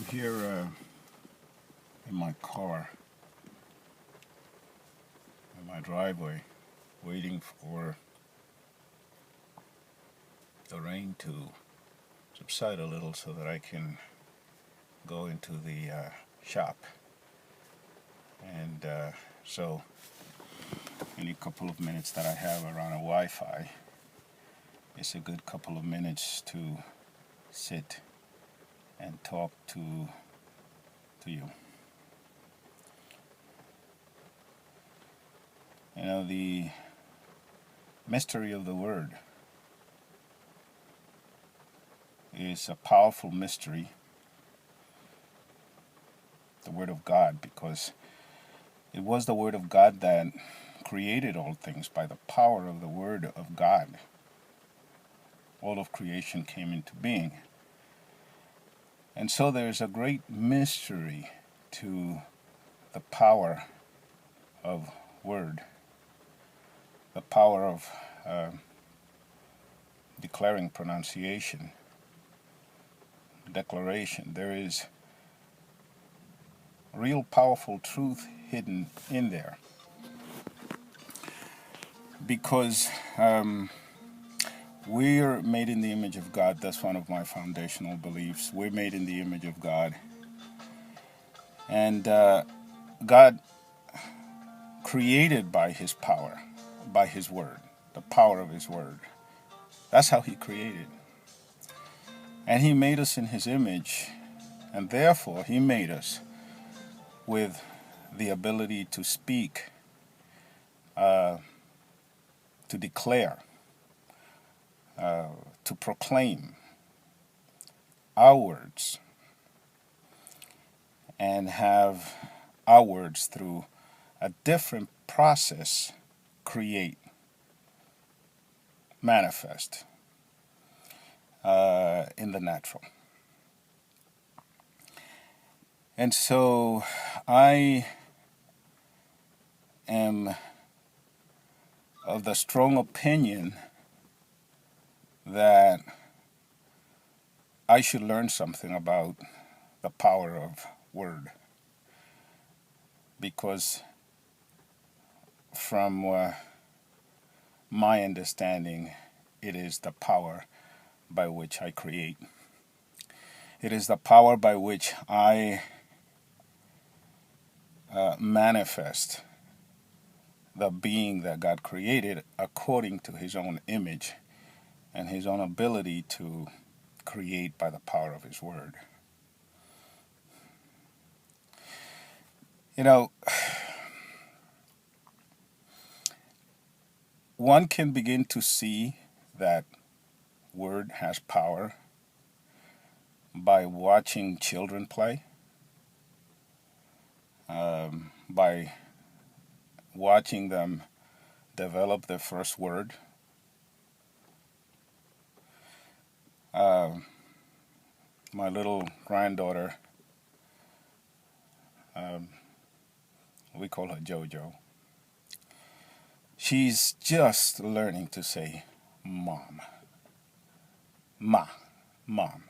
here in my car, in my driveway, waiting for the rain to subside a little so that I can go into the shop. And so, any couple of minutes that I have around a Wi-Fi, it's a good couple of minutes to sit and talk to you. You know, the mystery of the Word is a powerful mystery, the Word of God, because it was the Word of God that created all things. By the power of the Word of God, all of creation came into being. And so there's a great mystery to the power of Word, the power of declaring pronunciation, declaration. There is real powerful truth hidden in there, because we're made in the image of God. That's one of my foundational beliefs. We're made in the image of God, and God created by His power, by His Word, the power of His Word. That's how He created. And He made us in His image, and therefore He made us with the ability to speak, to declare, to proclaim our words, and have our words through a different process create, manifest in the natural. And so I am of the strong opinion that I should learn something about the power of Word, because from my understanding, it is the power by which I create. It is the power by which I manifest the being that God created according to His own image and His own ability to create by the power of His Word. You know, one can begin to see that Word has power by watching children play, by watching them develop their first word. My little granddaughter, we call her JoJo. She's just learning to say mom, mom.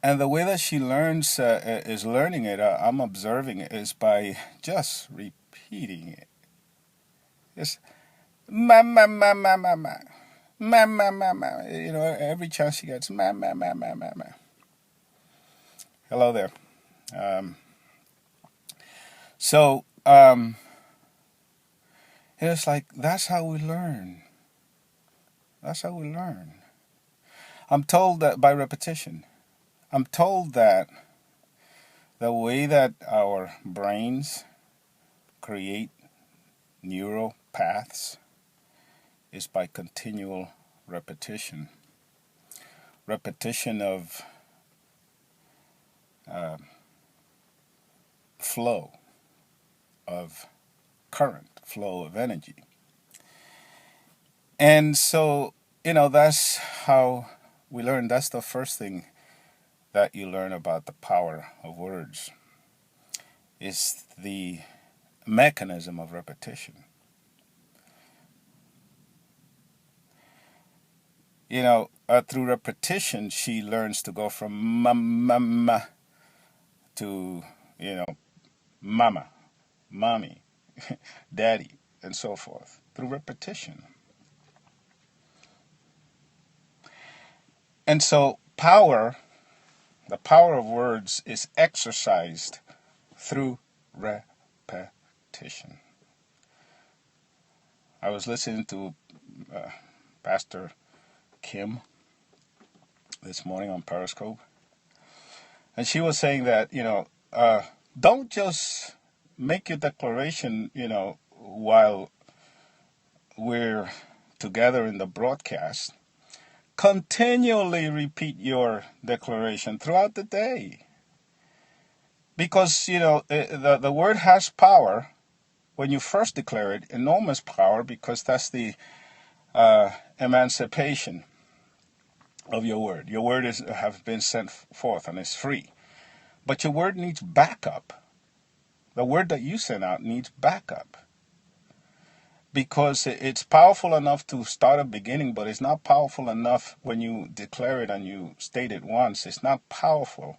And the way that she learns is learning it, I'm observing it, is by just repeating it. It's ma, ma, ma, ma, ma, ma. Ma, ma, ma, ma. You know, every chance she gets, ma, ma, ma, ma, ma, ma. Hello there. So, it's like, that's how we learn. That's how we learn. I'm told that by repetition. I'm told that the way that our brains create neural paths is by continual repetition. Repetition of flow, of current, flow of energy. And so, you know, that's how we learn. That's the first thing that you learn about the power of words, is the mechanism of repetition. You know, through repetition, she learns to go from mama to, mama, mommy, daddy, and so forth through repetition. And so the power of words is exercised through repetition. I was listening to Pastor Kim this morning on Periscope, and she was saying that, don't just make your declaration, while we're together in the broadcast. Continually repeat your declaration throughout the day. Because, the word has power when you first declare it, enormous power, because that's the emancipation of your word. Your word have been sent forth and is free. But your word needs backup. The word that you send out needs backup. Because it's powerful enough to start a beginning, but it's not powerful enough when you declare it and you state it once. It's not powerful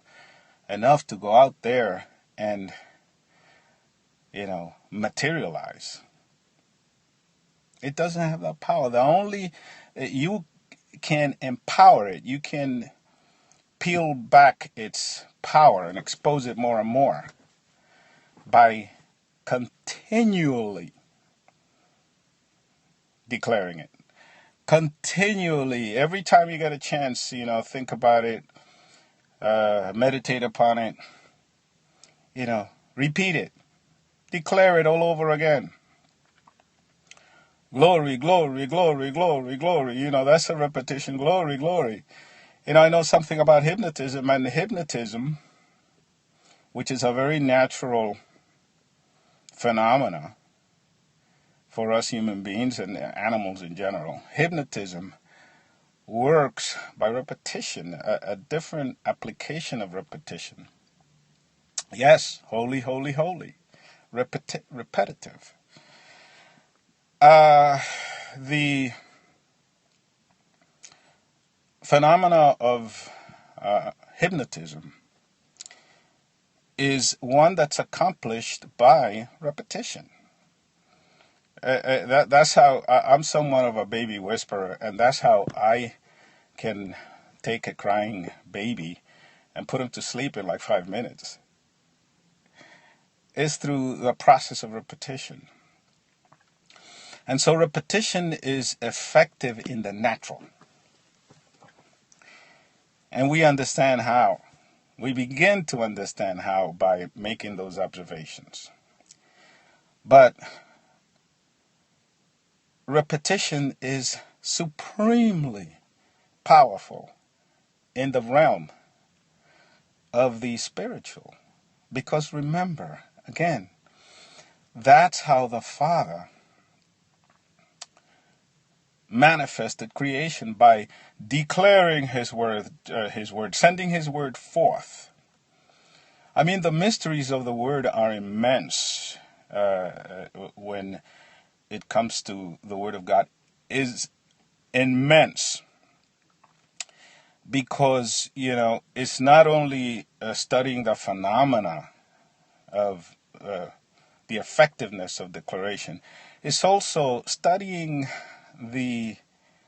enough to go out there and, materialize. It doesn't have that power. You can empower it. You can peel back its power and expose it more and more by continually declaring it. Continually, every time you get a chance, think about it, meditate upon it, repeat it, declare it all over again. Glory, glory, glory, glory, glory. That's a repetition. Glory, glory. I know something about hypnotism, and hypnotism, which is a very natural phenomena for us human beings and animals in general. Hypnotism works by repetition, a different application of repetition. Yes, holy, holy, holy. Repetitive. The phenomena of hypnotism is one that's accomplished by repetition. That's how I'm somewhat of a baby whisperer, and that's how I can take a crying baby and put him to sleep in like 5 minutes. It's through the process of repetition. And so repetition is effective in the natural. And we understand how. We begin to understand how by making those observations. But repetition is supremely powerful in the realm of the spiritual. Because remember, again, that's how the Father manifested creation, by declaring his word, sending his word forth. I mean, the mysteries of the word are immense when it comes to the word of God. Is immense because, it's not only studying the phenomena of the effectiveness of declaration, it's also studying the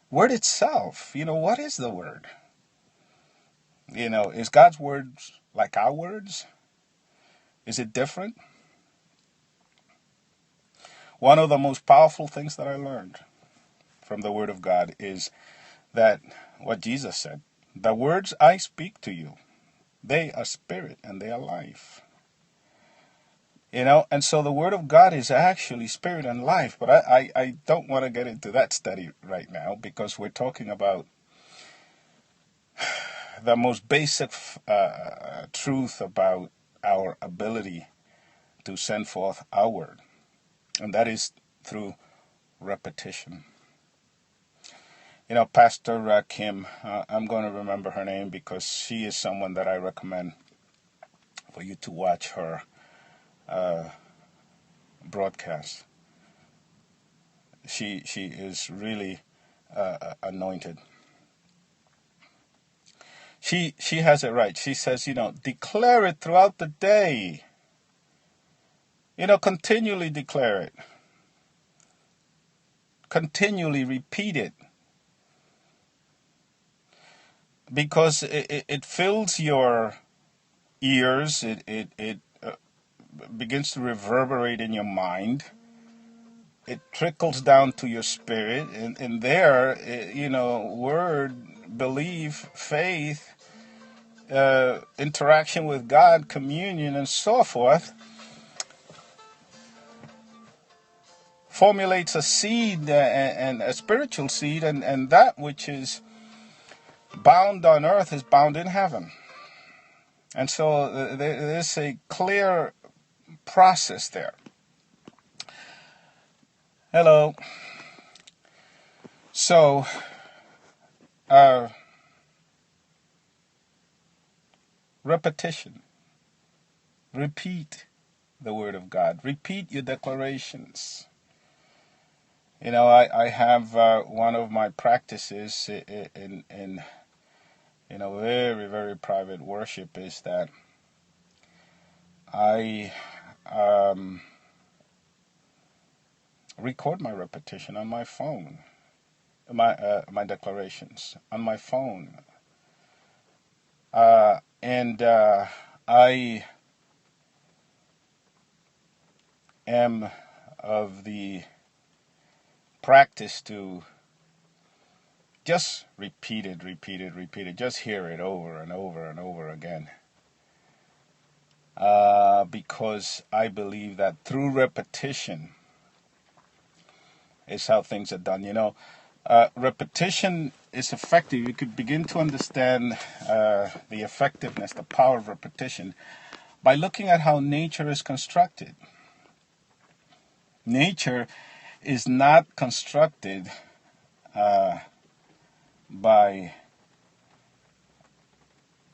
word itself. What is the word? Is God's words like our words? Is it different? One of the most powerful things that I learned from the word of God is that what Jesus said, the words I speak to you, they are spirit and they are life. And so the word of God is actually spirit and life, but I don't want to get into that study right now, because we're talking about the most basic truth about our ability to send forth our word, and that is through repetition. Pastor Kim, I'm going to remember her name because she is someone that I recommend for you to watch her broadcast. She is really anointed. she has it right. She says, declare it throughout the day. Continually declare it. Continually repeat it. Because it fills your ears. It begins to reverberate in your mind. It trickles down to your spirit. And there, word, belief, faith, interaction with God, communion, and so forth, formulates a seed and a spiritual seed, and that which is bound on earth is bound in heaven. And so there's a clear process there. Hello. So, repetition. Repeat the word of God. Repeat your declarations. I have one of my practices in very, very private worship is that I record my repetition on my phone, my declarations on my phone, and I am of the practice to just repeat it, just hear it over and over and over again. Because I believe that through repetition is how things are done. Repetition is effective. You could begin to understand the effectiveness, the power of repetition, by looking at how nature is constructed. Nature is not constructed by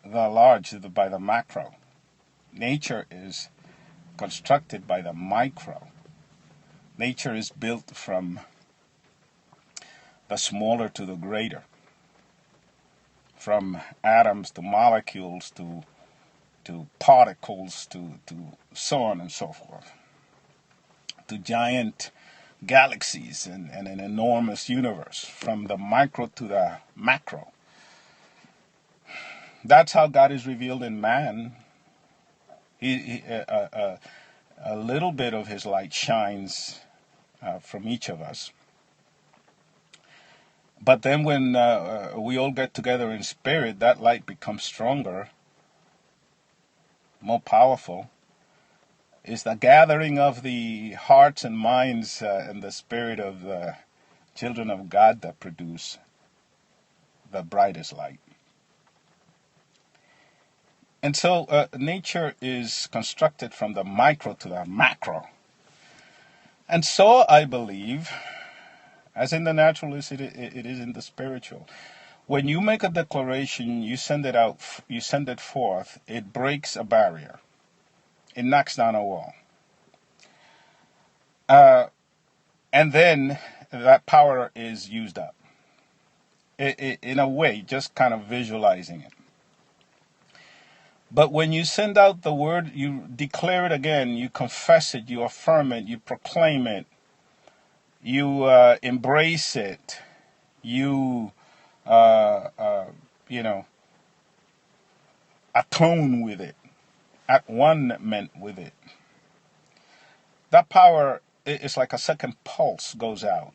the macro. Nature is constructed by the micro. Nature is built from the smaller to the greater, from atoms to molecules to particles to so on and so forth, to giant galaxies and an enormous universe, from the micro to the macro. That's how God is revealed in man. A little bit of his light shines from each of us. But then when we all get together in spirit, that light becomes stronger, more powerful. Is the gathering of the hearts and minds and the spirit of the children of God that produce the brightest light. And so nature is constructed from the micro to the macro. And so I believe, as in the natural it is in the spiritual. When you make a declaration, you send it out, you send it forth, it breaks a barrier. It knocks down a wall. And then that power is used up. In a way, just kind of visualizing it. But when you send out the word, you declare it again, you confess it, you affirm it, you proclaim it, you embrace it, you, atone with it, at one with it. That power is like a second pulse goes out.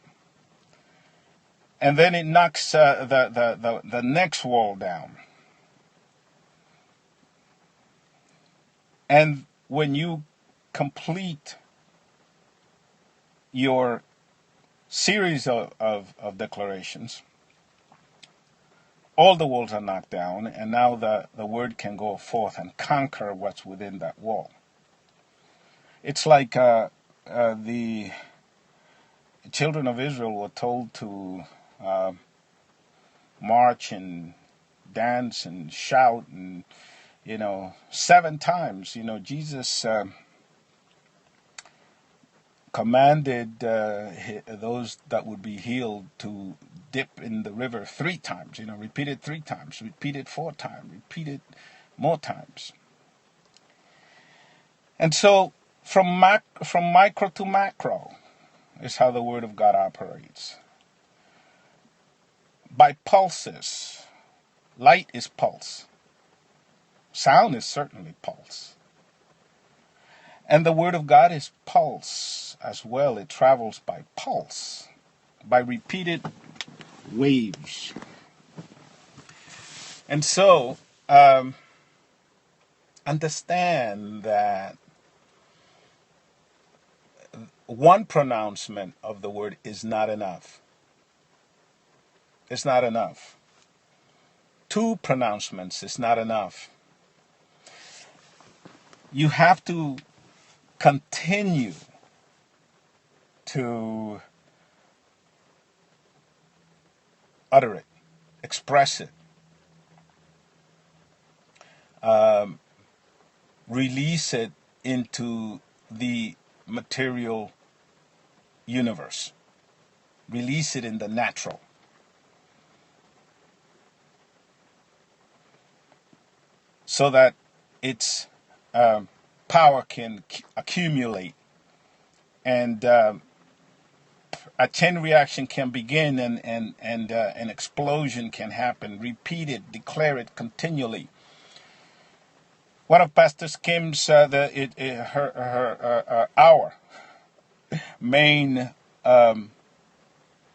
And then it knocks the next wall down. And when you complete your series of declarations, all the walls are knocked down, and now the word can go forth and conquer what's within that wall. It's like the children of Israel were told to march and dance and shout and 7 times. Jesus commanded those that would be healed to dip in the river 3 times. Repeat it 3 times, repeat it 4 times, repeat it more times. And so from micro to macro is how the Word of God operates. By pulses. Light is pulse. Sound is certainly pulse. And the Word of God is pulse as well. It travels by pulse, by repeated waves. And so, understand that one pronouncement of the word is not enough. It's not enough. 2 pronouncements is not enough. You have to continue to utter it, express it, release it into the material universe, release it in the natural. So that its power can accumulate, and a chain reaction can begin, and an explosion can happen. Repeat it, declare it continually. One of Pastor Kim's our main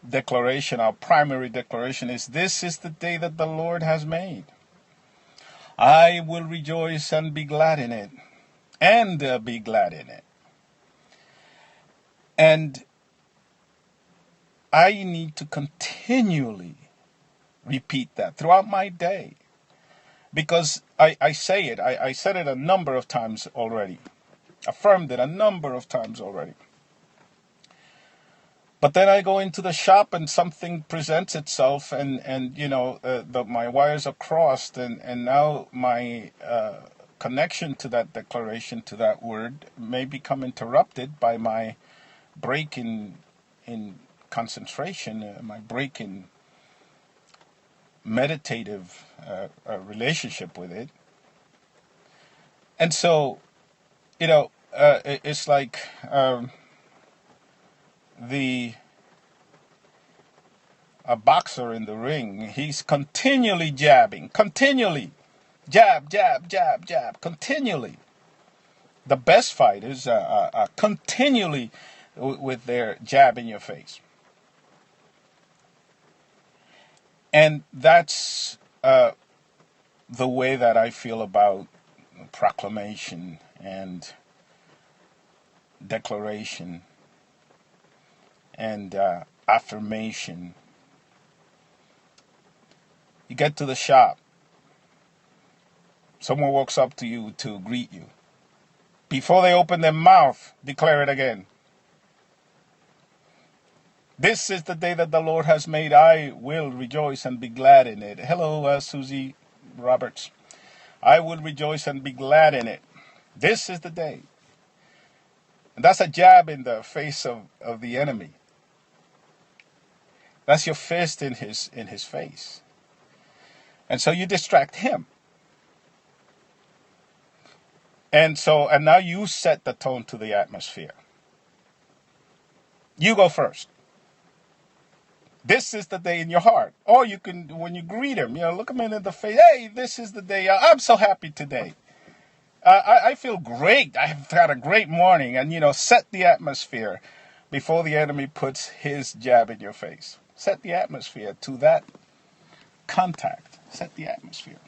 declaration, our primary declaration is, "This is the day that the Lord has made. I will rejoice and be glad in it," and be glad in it. And I need to continually repeat that throughout my day, because I say it. I said it a number of times already, affirmed it a number of times already. But then I go into the shop and something presents itself, and my wires are crossed, and now my connection to that declaration, to that word, may become interrupted by my break in concentration, my break in meditative relationship with it. And so, it's like a boxer in the ring. He's continually jabbing, continually jab, jab, jab, jab, continually. The best fighters are continually with their jab in your face. And that's the way that I feel about proclamation and declaration and affirmation. You get to the shop. Someone walks up to you to greet you. Before they open their mouth, declare it again. "This is the day that the Lord has made. I will rejoice and be glad in it." Hello, Susie Roberts. "I will rejoice and be glad in it. This is the day." And that's a jab in the face of the enemy. That's your fist in his face. And so you distract him. And now you set the tone to the atmosphere. You go first. This is the day in your heart. Or you can, when you greet him, look him in the face. "Hey, this is the day. I'm so happy today. I feel great. I've had a great morning." And, set the atmosphere before the enemy puts his jab in your face. Set the atmosphere to that contact. Set the atmosphere.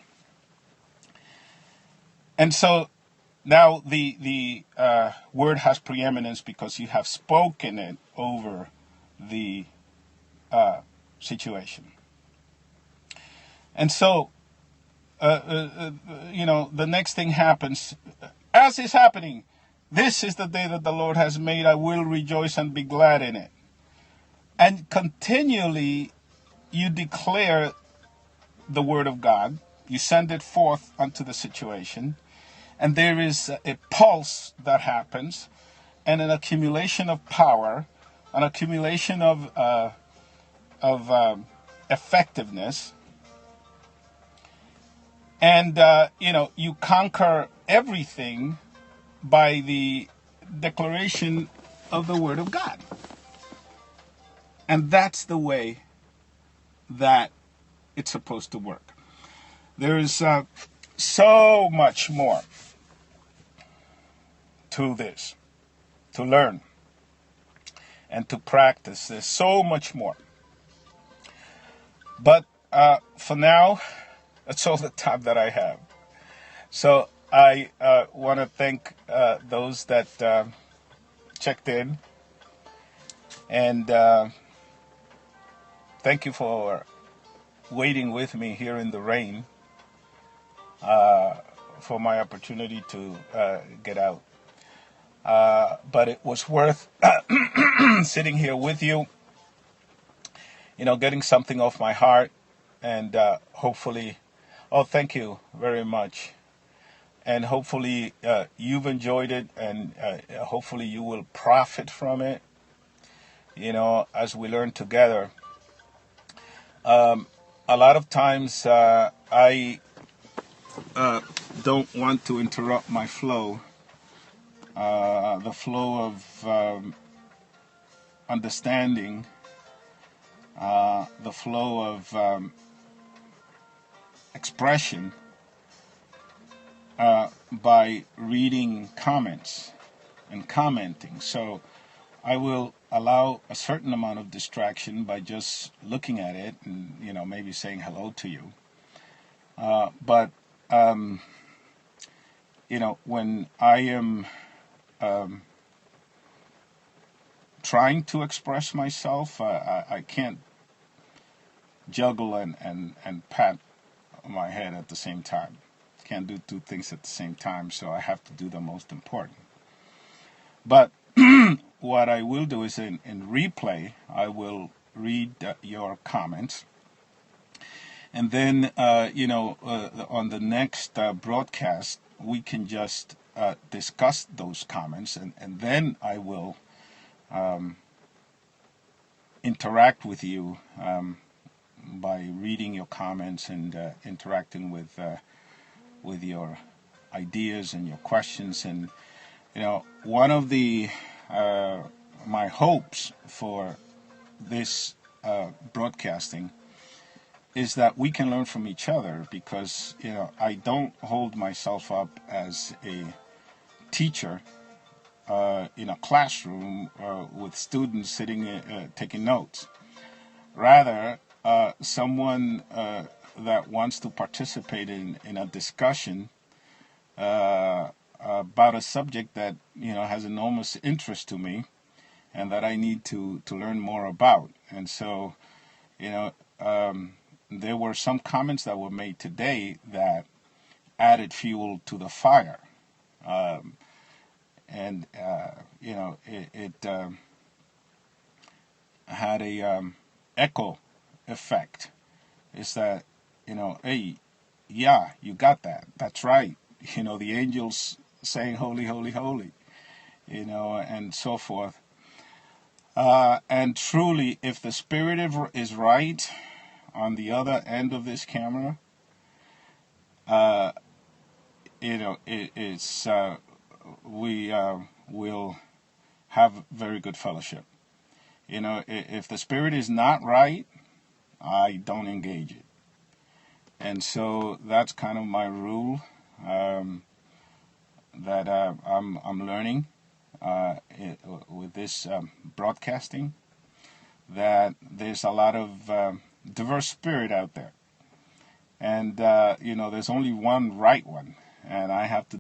And so now the word has preeminence because you have spoken it over the situation. And so, the next thing happens. As is happening, "This is the day that the Lord has made. I will rejoice and be glad in it." And continually, you declare the word of God. You send it forth unto the situation. And there is a pulse that happens, and an accumulation of power, an accumulation of effectiveness, and you conquer everything by the declaration of the Word of God. And that's the way that it's supposed to work. There's so much more to this, to learn and to practice. There's so much more. But for now, that's all the time that I have. So I want to thank those that checked in, and thank you for waiting with me here in the rain for my opportunity to get out. But it was worth sitting here with you, getting something off my heart, and hopefully, thank you very much. And hopefully you've enjoyed it, and hopefully you will profit from it, as we learn together. A lot of times I don't want to interrupt my flow, the flow of understanding, the flow of expression, by reading comments and commenting. So I will allow a certain amount of distraction by just looking at it and, maybe saying hello to you. But when I am trying to express myself, I can't juggle and pat my head at the same time. Can't do two things at the same time, so I have to do the most important. But what I will do is in replay, I will read your comments, and then on the next broadcast we can just discuss those comments, and then I will interact with you by reading your comments and interacting with your ideas and your questions. And one of the my hopes for this broadcasting is that we can learn from each other, because I don't hold myself up as a teacher in a classroom with students sitting taking notes. Rather, someone that wants to participate in a discussion about a subject that has enormous interest to me, and that I need to learn more about. And so, there were some comments that were made today that added fuel to the fire, and it had a echo effect. Is that hey, yeah, you got that. That's right. The angels saying holy, holy, holy, and so forth. And truly, if the Spirit is right on the other end of this camera, we will have very good fellowship. If the Spirit is not right, I don't engage it. And so that's kind of my rule that I'm learning with this broadcasting, that there's a lot of diverse spirit out there. And, there's only one right one, and I have to